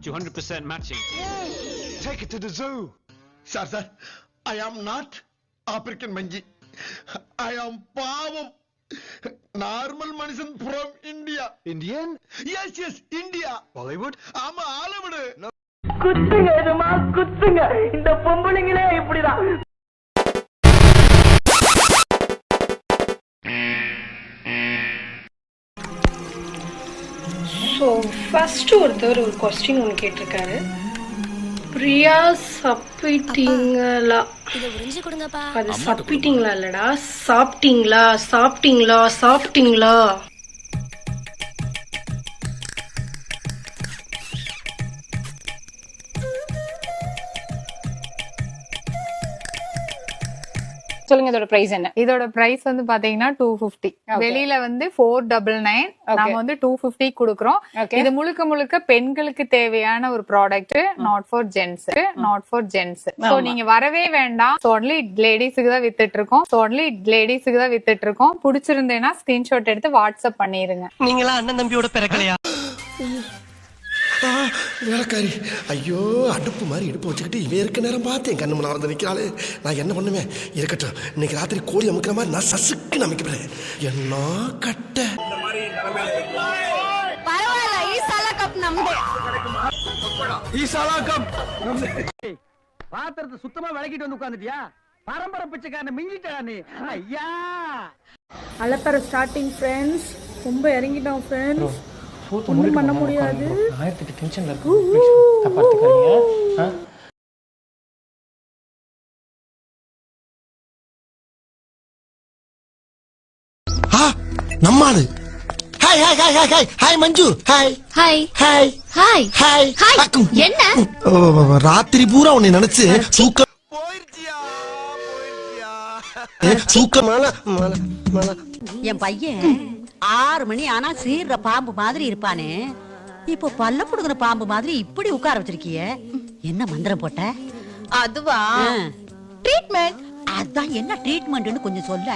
200% matching. Take it to the zoo. Sir, I am not African monkey. I am Pavam. Normal Manishan from India. Indian? Yes, India. Bollywood? I'm a Hollywood. No. குத்துங்க எதுமா குத்துங்க இந்த பொம்பளைங்களே இப்படிதான். So first ஒருத்தர் ஒரு question ஒன்று கேட்டிருக்காரு. பிரியா சப்பிட்டீங்களா? அது சப்பிட்டீங்களா இல்லடா, சாப்பிட்டீங்களா சாப்பிட்டீங்களா சாப்பிட்டீங்களா? சொல்லுங்க இதோட பிரைஸ் என்ன? இதோட பிரைஸ் வந்து பாத்தீங்கன்னா 250. வெளியில வந்து 499, நாம வந்து 250 குடுக்குறோம். இது முழுக்க முழுக்க பெண்களுக்கு தேவையான ஒரு product, not for gents. So நீங்க வரவே வேண்டாம். ஒன்லி லேடிஸ்க்கு தான் வித்துட்டு இருக்கோம். பிடிச்சிருந்தேன்னா ஸ்கிரீன்ஷாட் எடுத்து வாட்ஸ்அப் பண்ணிருங்க. நீங்களா அண்ணன் தம்பியோட பிறக்கலையா? வேலைக்காரி, ஐயோ அடுப்பு மாதிரி இடுப்பு வச்சுக்கிட்டு இவன் இருக்க நேரம் பார்த்து என் கண்ணு முன்னாடி வந்து நிற்கிறாளே. நான் என்ன பண்ணுவேன்? இருக்கட்டும், இன்னைக்கு ராத்திரி கோழி அமுக்கிற மாதிரி நான் சசுக்கு அமைக்கிறேன். என்ன கட்ட பாத்திரத்தை சுத்தமா விளக்கிட்டு வந்து உட்கார்ந்துட்டியா? பரம்பரை பிச்சைக்காரன் மிஞ்சிட்டா நீ. ஐயா அலப்பற ஸ்டார்டிங் ஃப்ரெண்ட்ஸ், ரொம்ப இறங்கிட்டோம் ஃப்ரெண்ட்ஸ். ஒன்றும் பண்ண முடியாது. நம்மாளு. ஹாய் மஞ்சு. என்ன ராத்திரி பூரா உன்னை நினைச்சு தூக்கம் என் பையன் 6 மணி ஆனா சீர்ற பாம்பு மாதிரி இருப்பானே, இப்போ பல்ல புடுங்குற பாம்பு மாதிரி இப்படி உட்கார வச்சிருக்கிய. என்ன மந்திரம் போட்ட? அதுவா ட்ரீட்மெண்ட். அதான் என்ன ட்ரீட்மெண்ட்னு கொஞ்சம் சொல்ல.